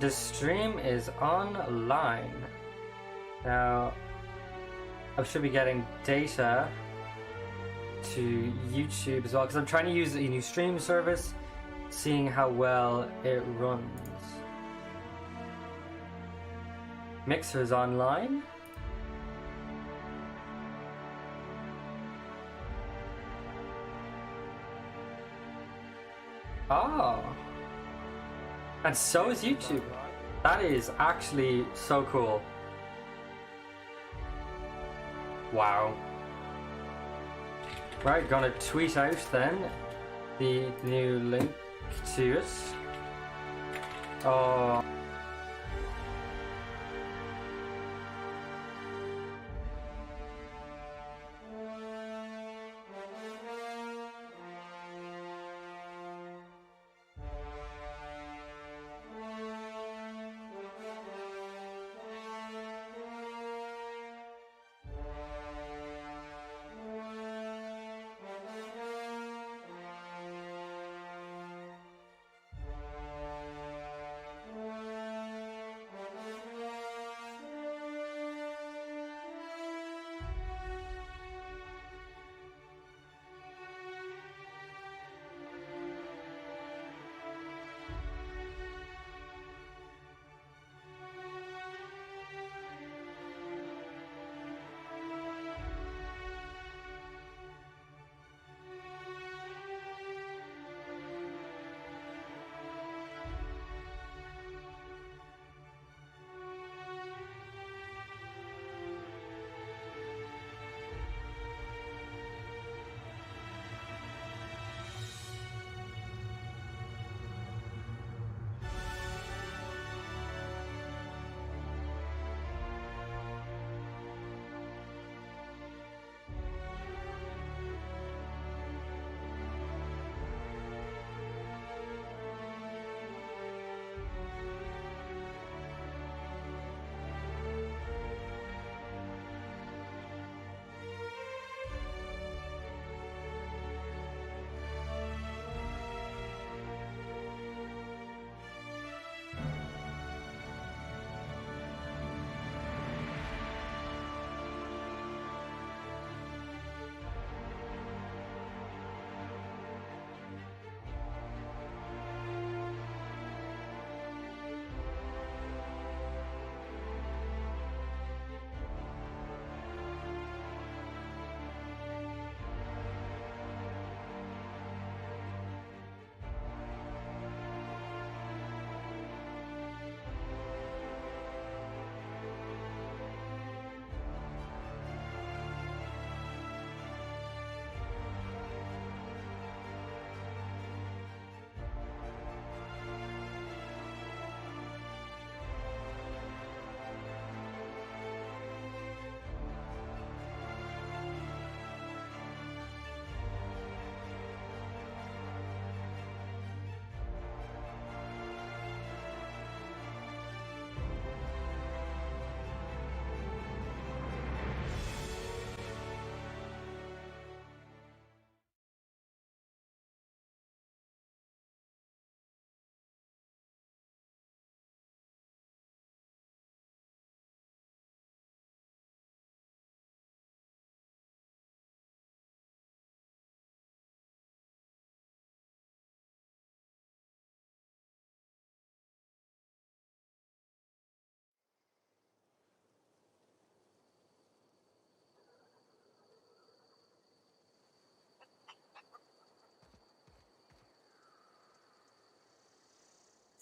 The stream is online. Now, I should be getting data to YouTube as well, because I'm trying to use a new stream service, seeing how well it runs. Mixer's online. Oh. And so is YouTube. That is actually so cool. Wow. Right, gonna tweet out then the new link to it. Oh.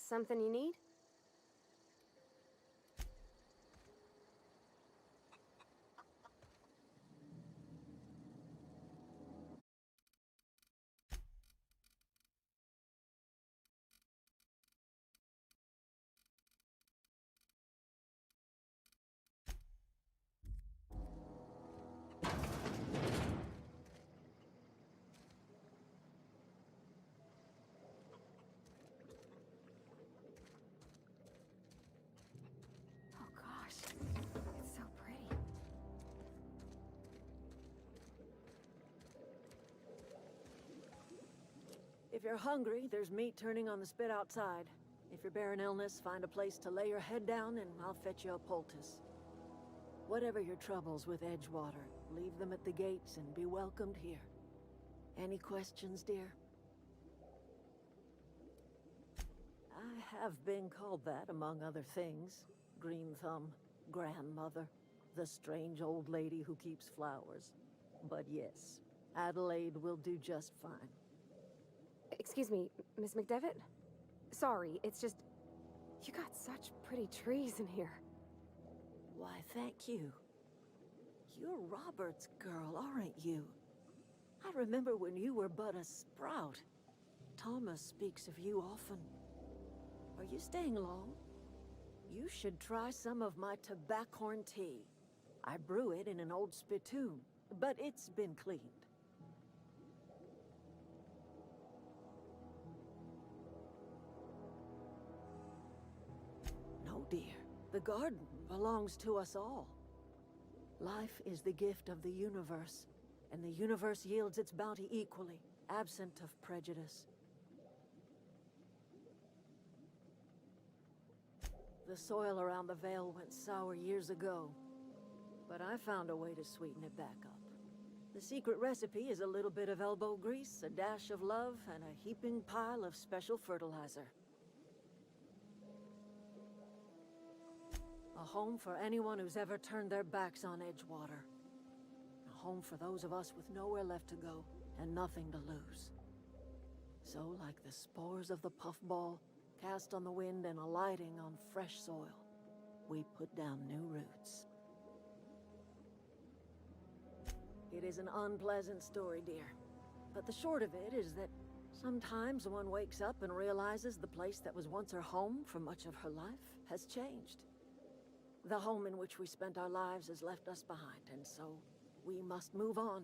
Something you need? Oh gosh, it's so pretty. If you're hungry, there's meat turning on the spit outside. If you're bearing illness, find a place to lay your head down and I'll fetch you a poultice. Whatever your troubles with Edgewater, leave them at the gates and be welcomed here. Any questions, dear? I have been called that, among other things. Green Thumb, grandmother, the strange old lady who keeps flowers. But yes, Adelaide will do just fine. Excuse me, Miss McDevitt? Sorry, it's just... You got such pretty trees in here. Why, thank you. You're Robert's girl, aren't you? I remember when you were but a sprout. Thomas speaks of you often. Are you staying long? You should try some of my tobaccorn tea. I brew it in an old spittoon, but it's been cleaned. No, dear. The garden belongs to us all. Life is the gift of the universe, and the universe yields its bounty equally, absent of prejudice. The soil around the Vale went sour years ago, but I found a way to sweeten it back up. The secret recipe is a little bit of elbow grease, a dash of love, and a heaping pile of special fertilizer. A home for anyone who's ever turned their backs on Edgewater. A home for those of us with nowhere left to go and nothing to lose. So, like the spores of the puffball, cast on the wind and alighting on fresh soil, we put down new roots. It is an unpleasant story, dear. But the short of it is that sometimes one wakes up and realizes the place that was once her home for much of her life has changed. The home in which we spent our lives has left us behind, and so we must move on.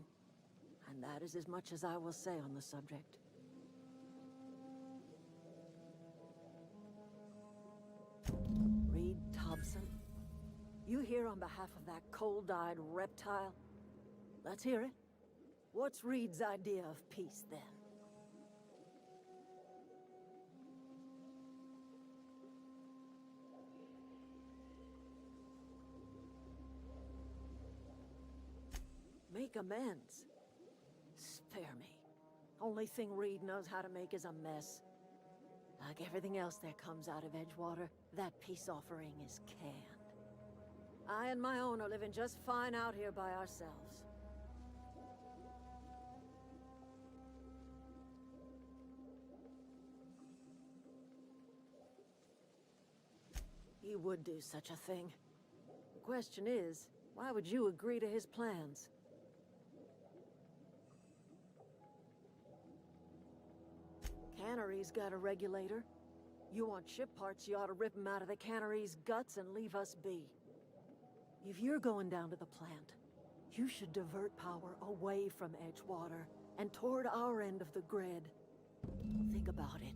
And that is as much as I will say on the subject. Reed Thompson? You here on behalf of that cold-eyed reptile? Let's hear it. What's Reed's idea of peace, then? Make amends. Spare me. Only thing Reed knows how to make is a mess. Like everything else that comes out of Edgewater, that peace offering is canned. I and my own are living just fine out here by ourselves. He would do such a thing. The question is, why would you agree to his plans? Cannery's got a regulator. You want ship parts, you ought to rip them out of the cannery's guts and leave us be. If you're going down to the plant, you should divert power away from Edgewater and toward our end of the grid. Think about it.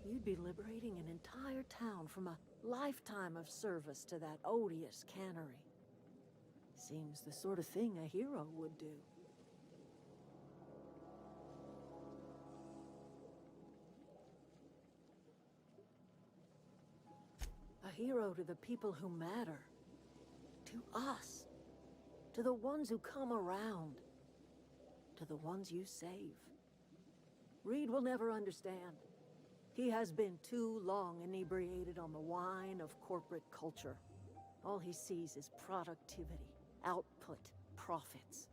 You'd be liberating an entire town from a lifetime of service to that odious cannery. Seems the sort of thing a hero would do. A hero to the people who matter. To us. To the ones who come around. To the ones you save. Reed will never understand. He has been too long inebriated on the wine of corporate culture. All he sees is productivity, output, profits.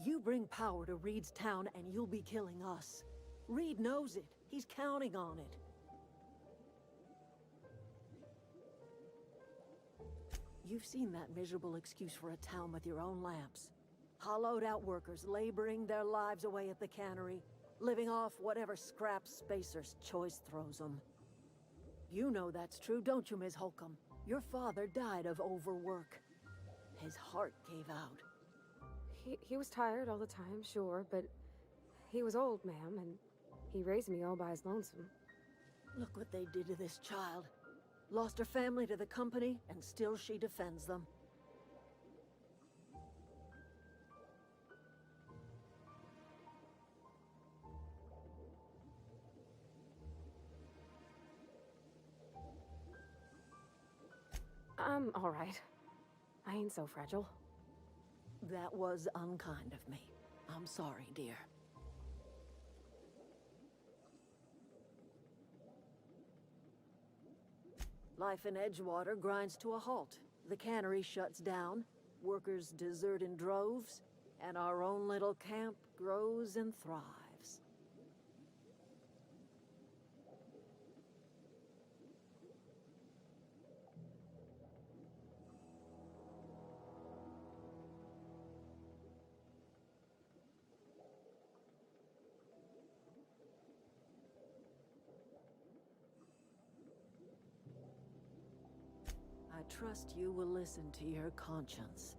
You bring power to Reed's town and you'll be killing us. Reed knows it. He's counting on it. You've seen that miserable excuse for a town with your own lamps. Hollowed out workers laboring their lives away at the cannery, living off whatever scrap Spacer's choice throws them. You know that's true, don't you, Ms. Holcomb? Your father died of overwork. His heart gave out. He was tired all the time, sure, but he was old, ma'am, and he raised me all by his lonesome. Look what they did to this child. Lost her family to the company, and still she defends them. I'm alright. I ain't so fragile. That was unkind of me. I'm sorry, dear. Life in Edgewater grinds to a halt. The cannery shuts down, workers desert in droves, and our own little camp grows and thrives. I trust you will listen to your conscience.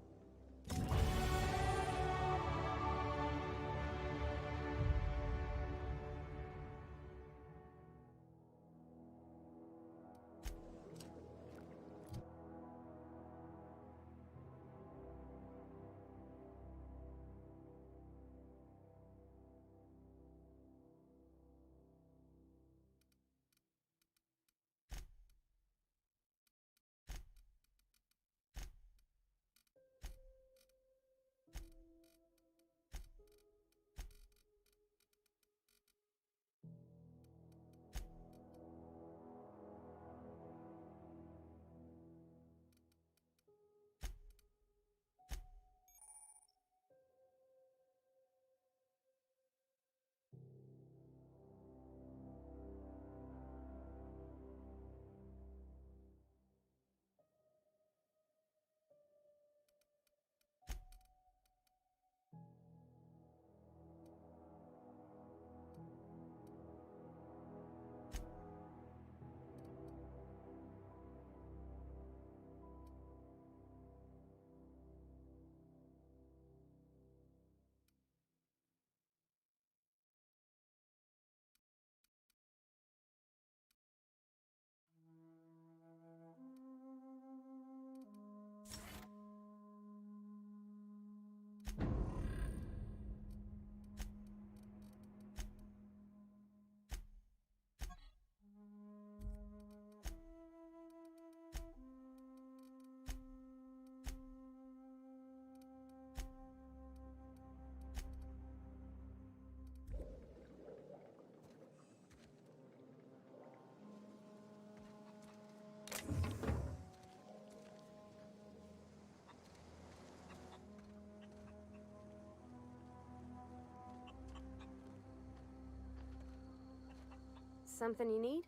Something you need?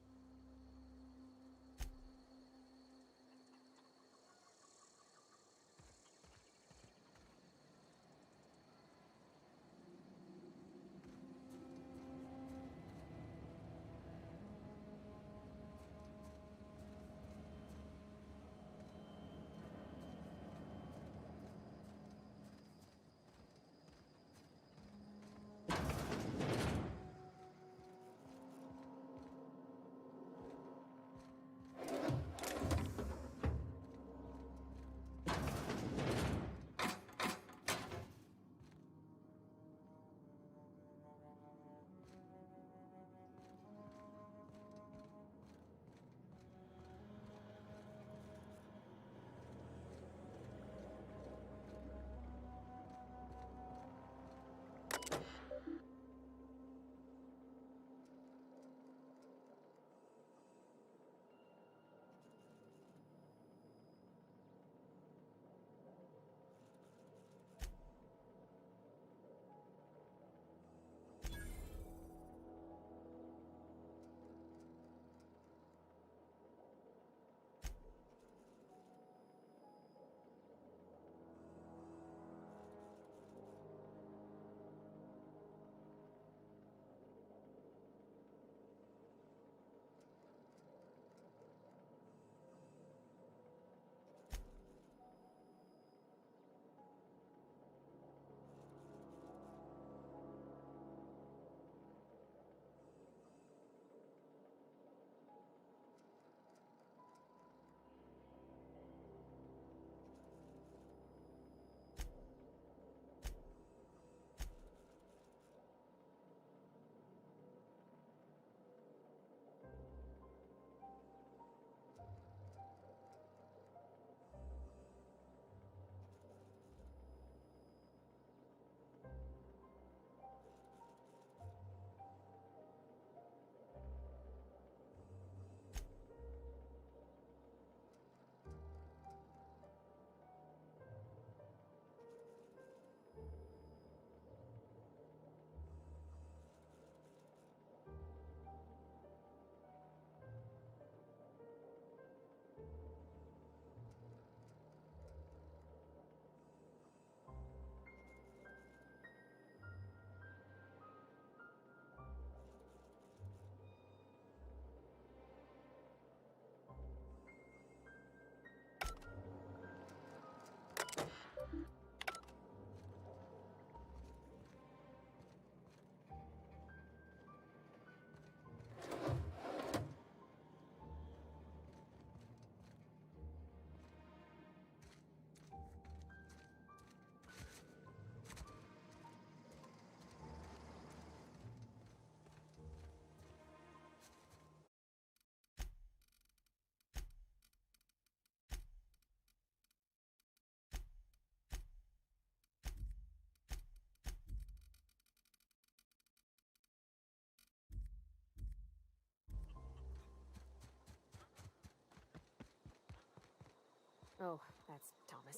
Oh, that's Thomas.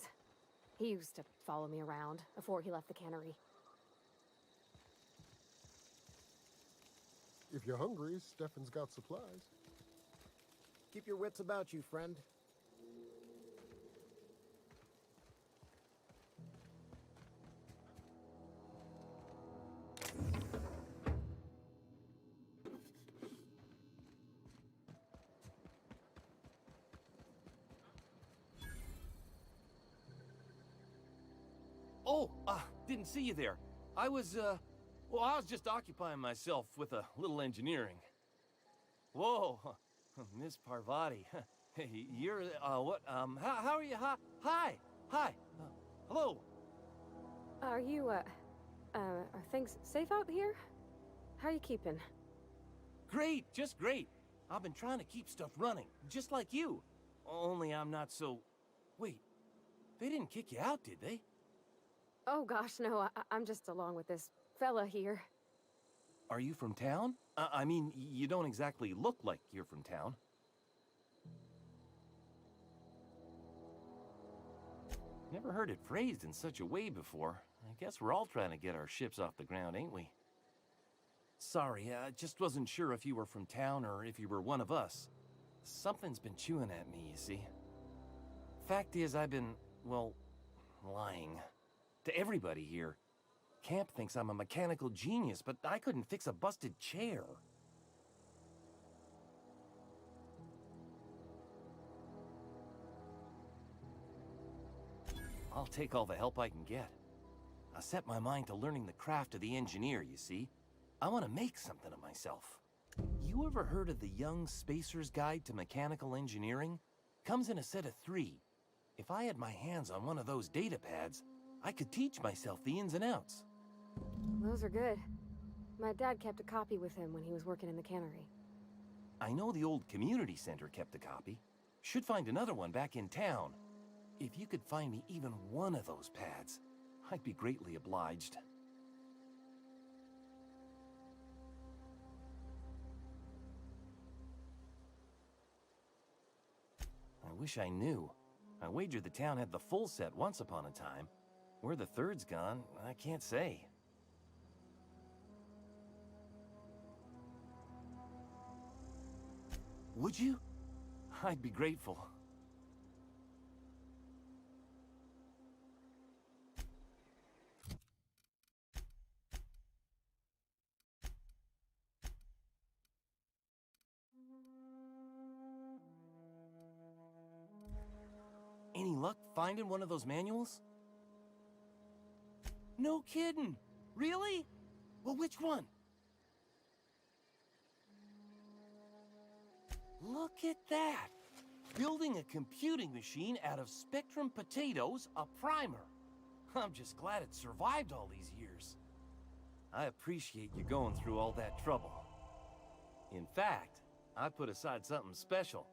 He used to follow me around before he left the cannery. If you're hungry, Stefan's got supplies. Keep your wits about you, friend. Oh, didn't see you there. I was just occupying myself with a little engineering. Whoa, Miss Parvati. Hey, you're, what, how are you? Hi, hello. Are you, are things safe out here? How are you keeping? Great, just great. I've been trying to keep stuff running, just like you. Only I'm not so... Wait, they didn't kick you out, did they? Oh gosh, no, I'm just along with this fella here. Are you from town? I mean, you don't exactly look like you're from town. Never heard it phrased in such a way before. I guess we're all trying to get our ships off the ground, ain't we? Sorry, I just wasn't sure if you were from town or if you were one of us. Something's been chewing at me, you see. Fact is, I've been, well, lying. To everybody here. Camp thinks I'm a mechanical genius, but I couldn't fix a busted chair. I'll take all the help I can get. I set my mind to learning the craft of the engineer, you see. I want to make something of myself. You ever heard of the Young Spacer's Guide to Mechanical Engineering? Comes in a set of 3. If I had my hands on one of those data pads, I could teach myself the ins and outs. Those are good. My dad kept a copy with him when he was working in the cannery. I know the old community center kept a copy. Should find another one back in town. If you could find me even one of those pads, I'd be greatly obliged. I wish I knew. I wager the town had the full set once upon a time. Where the third's gone, I can't say. Would you? I'd be grateful. Any luck finding one of those manuals? No kidding! Really? Well, which one? Look at that! Building a computing machine out of Spectrum potatoes, a primer. I'm just glad it survived all these years. I appreciate you going through all that trouble. In fact, I put aside something special,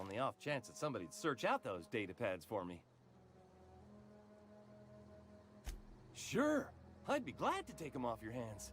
on the off chance that somebody'd search out those data pads for me. Sure, I'd be glad to take them off your hands.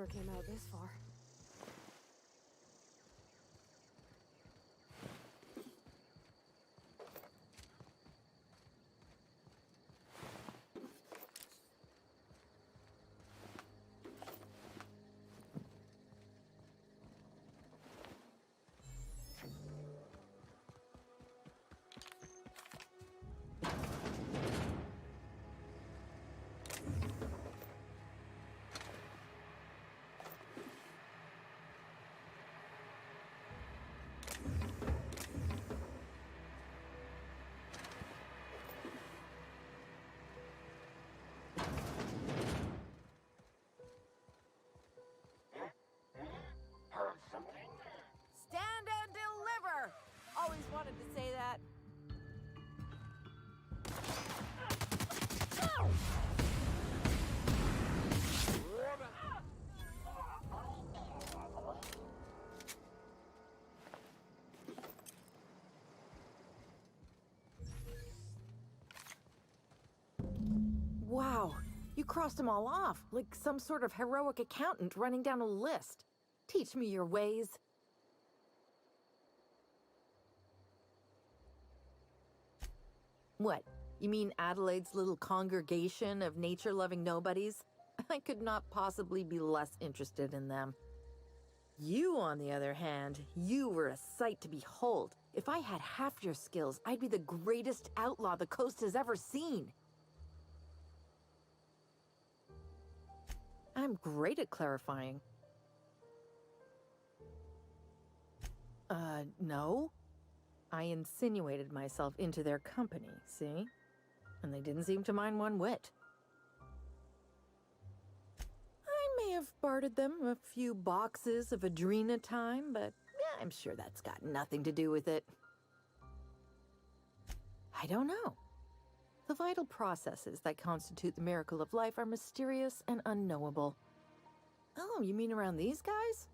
came out this far. Stand and deliver! Always wanted to say that. Wow, you crossed them all off, like some sort of heroic accountant running down a list. Teach me your ways. What? You mean Adelaide's little congregation of nature-loving nobodies? I could not possibly be less interested in them. You, on the other hand, you were a sight to behold. If I had half your skills, I'd be the greatest outlaw the coast has ever seen. I'm great at clarifying. No. I insinuated myself into their company, see? And they didn't seem to mind one whit. I may have bartered them a few boxes of Adrena time, but yeah, I'm sure that's got nothing to do with it. I don't know. The vital processes that constitute the miracle of life are mysterious and unknowable. Oh, you mean around these guys?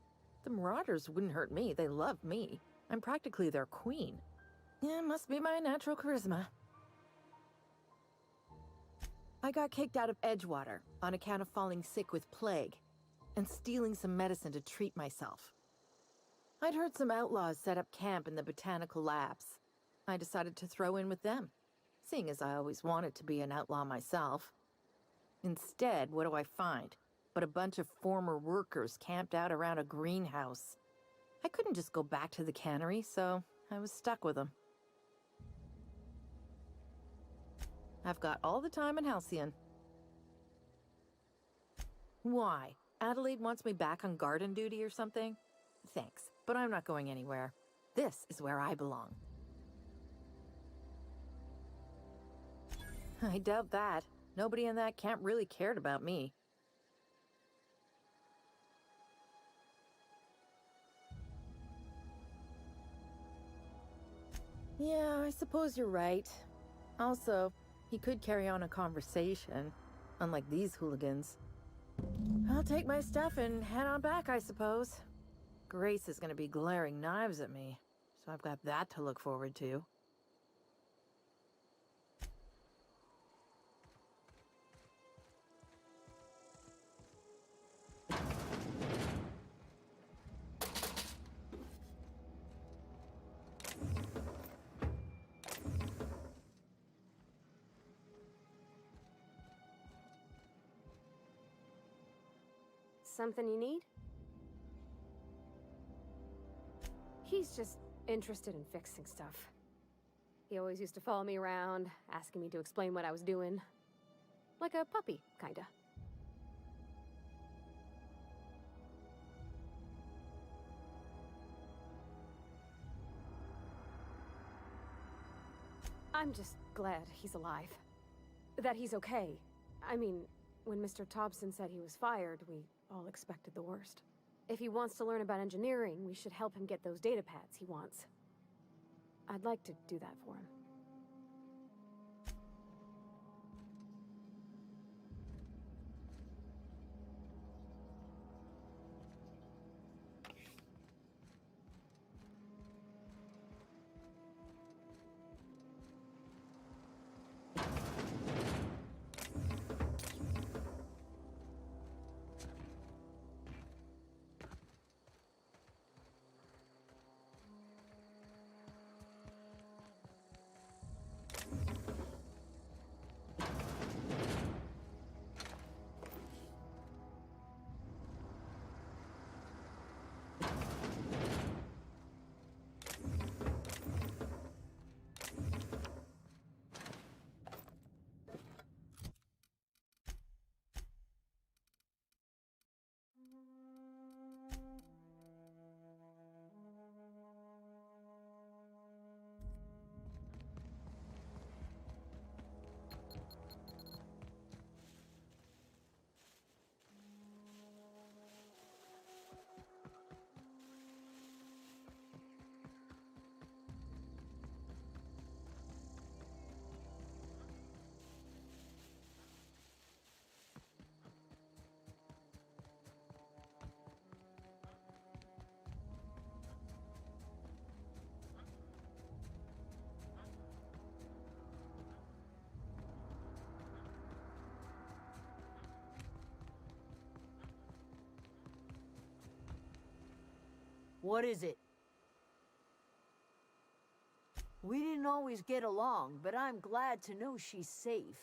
The Marauders wouldn't hurt me. They love me. I'm practically their queen. Yeah, must be my natural charisma. I got kicked out of Edgewater on account of falling sick with plague and stealing some medicine to treat myself. I'd heard some outlaws set up camp in the botanical labs. I decided to throw in with them, seeing as I always wanted to be an outlaw myself. Instead, what do I find? But a bunch of former workers camped out around a greenhouse. I couldn't just go back to the cannery, so I was stuck with them. I've got all the time in Halcyon. Why? Adelaide wants me back on garden duty or something? Thanks, but I'm not going anywhere. This is where I belong. I doubt that. Nobody in that camp really cared about me. Yeah, I suppose you're right. Also, he could carry on a conversation, unlike these hooligans. I'll take my stuff and head on back, I suppose. Grace is gonna be glaring knives at me, so I've got that to look forward to. Something you need? He's just interested in fixing stuff. He always used to follow me around, asking me to explain what I was doing. Like a puppy, kinda. I'm just glad he's alive. That he's okay. I mean, when Mr. Thompson said he was fired, we all expected the worst. If he wants to learn about engineering, we should help him get those data pads he wants. I'd like to do that for him. What is it? We didn't always get along, but I'm glad to know she's safe.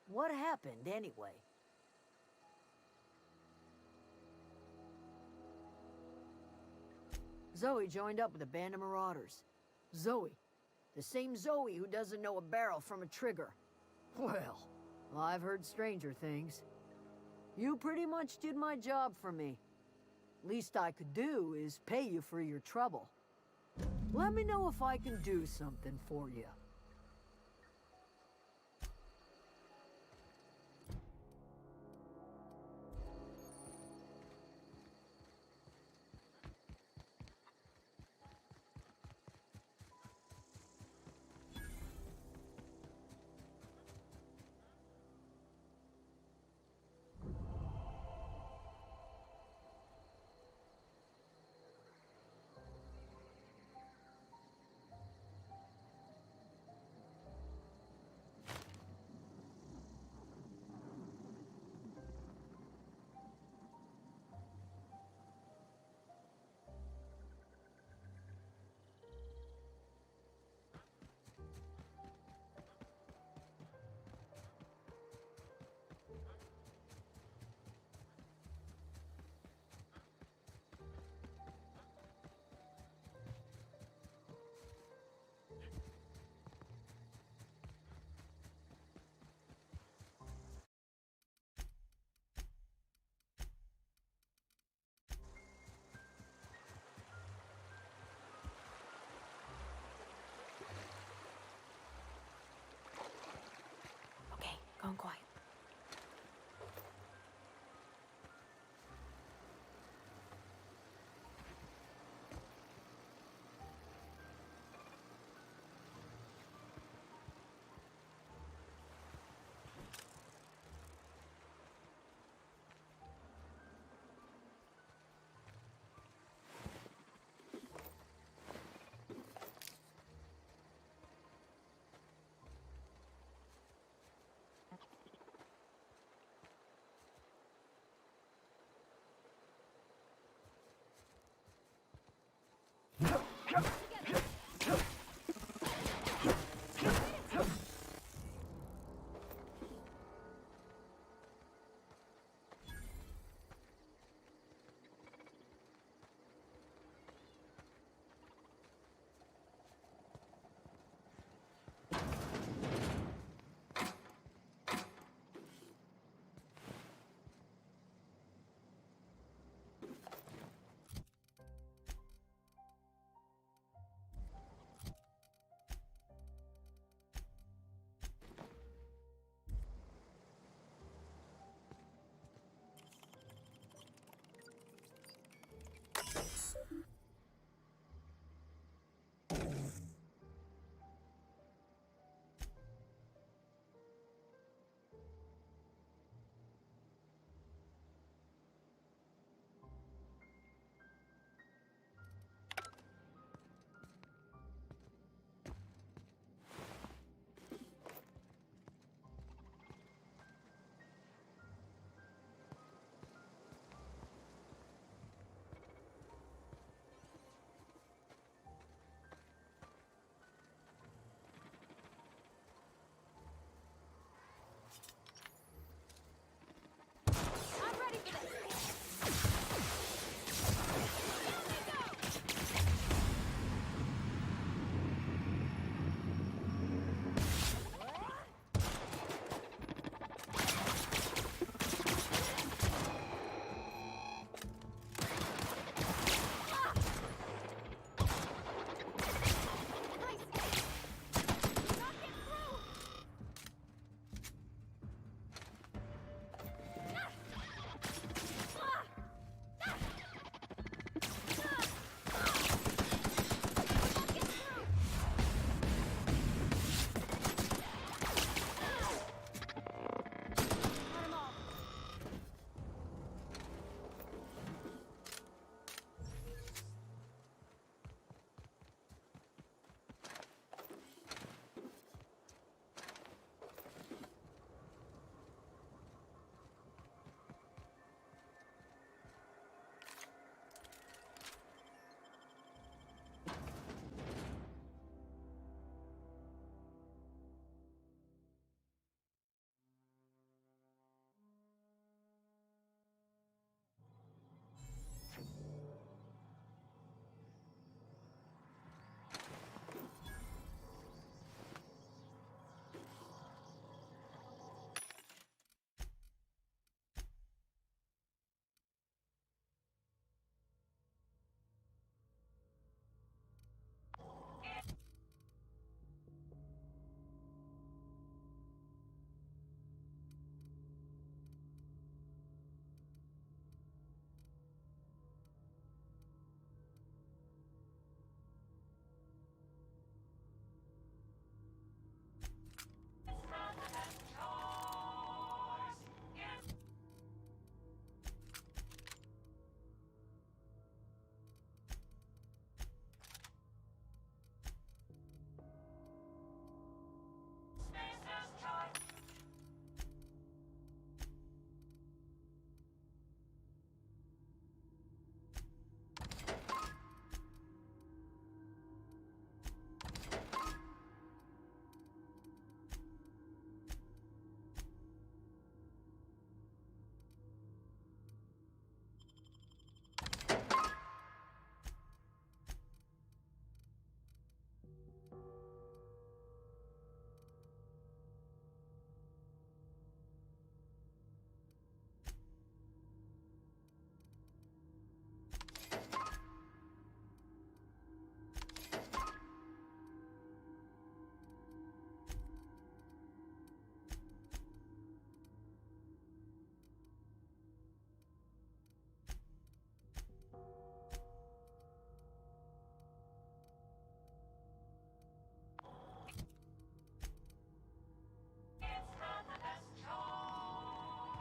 What happened, anyway? Zoe joined up with a band of marauders. Zoe. The same Zoe who doesn't know a barrel from a trigger. Well, I've heard stranger things. You pretty much did my job for me. Least I could do is pay you for your trouble. Let me know if I can do something for you.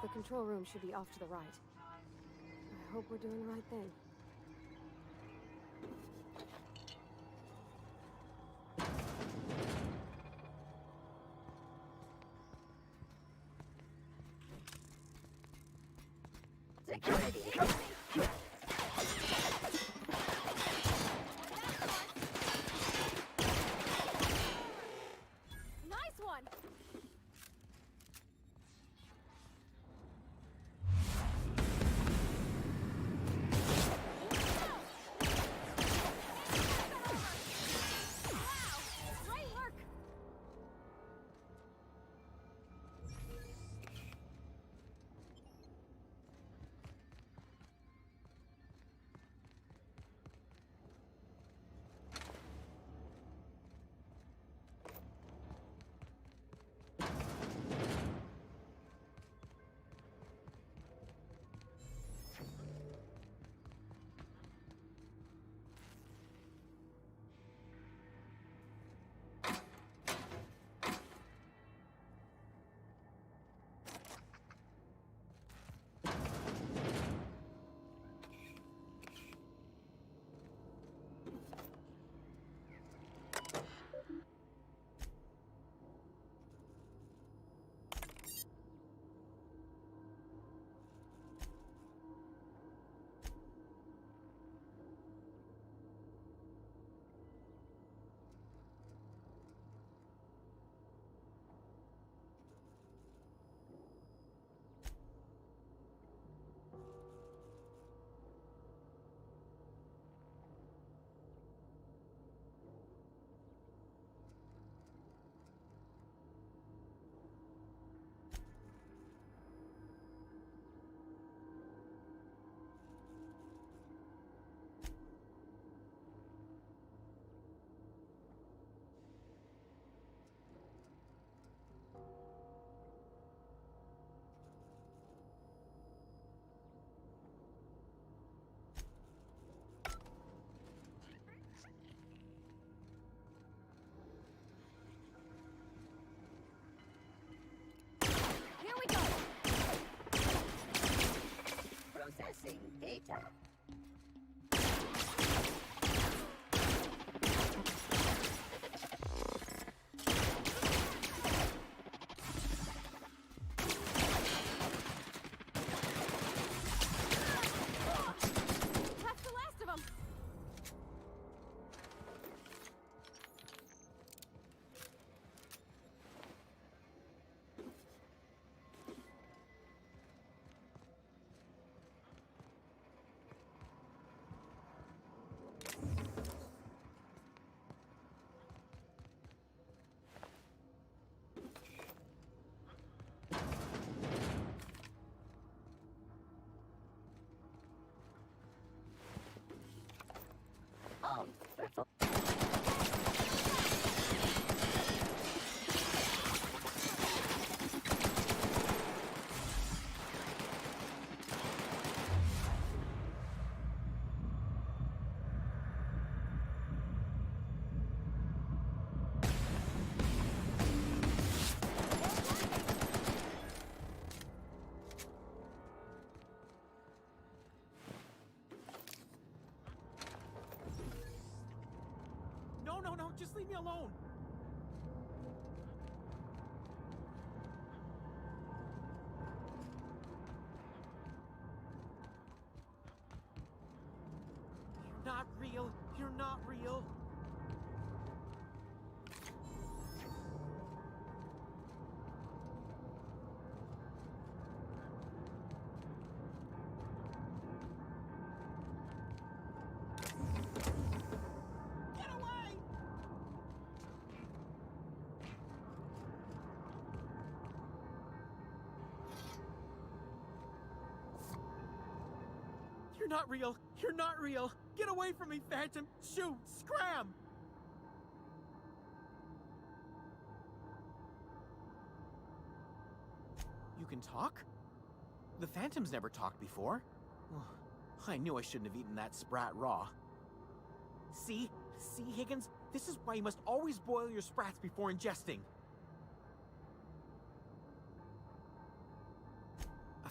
The control room should be off to the right. I hope we're doing the right thing. Nice one! Great work! Here we go! Processing data. That's the last of them! Oh, dreadful. No, just leave me alone. You're not real. You're not real. Get away! You're not real. You're not real. Get away from me, Phantom. Shoot! Scram! You can talk? The Phantom's never talked before. I knew I shouldn't have eaten that sprat raw. See? See, Higgins? This is why you must always boil your sprats before ingesting.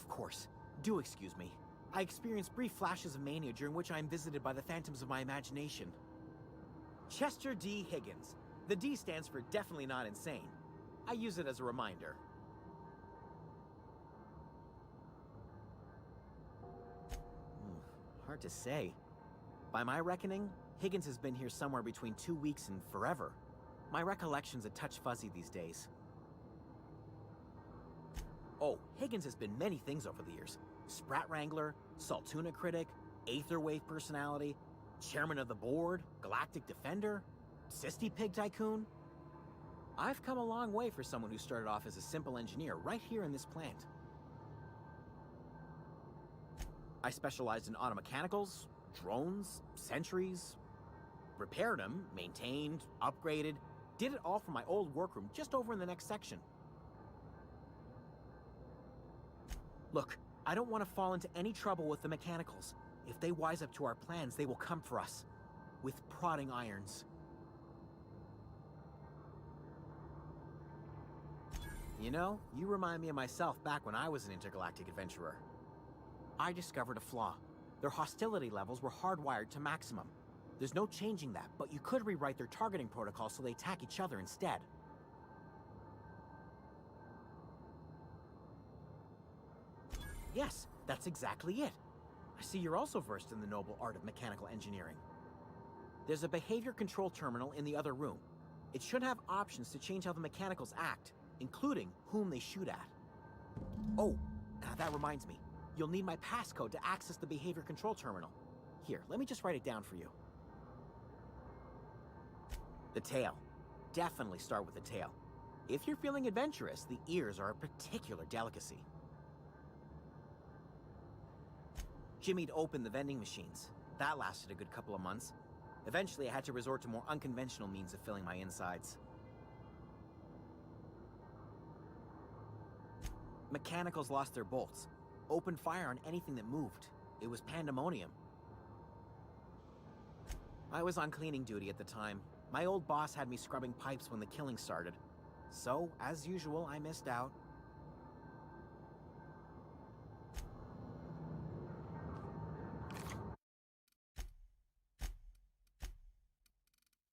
Of course. Do excuse me. I experience brief flashes of mania during which I am visited by the phantoms of my imagination. Chester D. Higgins. The D stands for definitely not insane. I use it as a reminder. Hard to say. By my reckoning, Higgins has been here somewhere between 2 weeks and forever. My recollection's a touch fuzzy these days. Oh, Higgins has been many things over the years. Sprat Wrangler, Saltuna Critic, Aetherwave Personality, Chairman of the Board, Galactic Defender, Sisty Pig Tycoon. I've come a long way for someone who started off as a simple engineer right here in this plant. I specialized in automechanicals, drones, sentries, repaired them, maintained, upgraded, did it all from my old workroom just over in the next section. Look, I don't want to fall into any trouble with the mechanicals. If they wise up to our plans, they will come for us. With prodding irons. You know, you remind me of myself back when I was an intergalactic adventurer. I discovered a flaw. Their hostility levels were hardwired to maximum. There's no changing that, but you could rewrite their targeting protocol so they attack each other instead. Yes, that's exactly it. I see you're also versed in the noble art of mechanical engineering. There's a behavior control terminal in the other room. It should have options to change how the mechanicals act, including whom they shoot at. Oh, that reminds me. You'll need my passcode to access the behavior control terminal. Here, let me just write it down for you. The tail. Definitely start with the tail. If you're feeling adventurous, the ears are a particular delicacy. Jimmy'd opened the vending machines. That lasted a good couple of months. Eventually, I had to resort to more unconventional means of filling my insides. Mechanicals lost their bolts. Opened fire on anything that moved. It was pandemonium. I was on cleaning duty at the time. My old boss had me scrubbing pipes when the killing started. So, as usual, I missed out.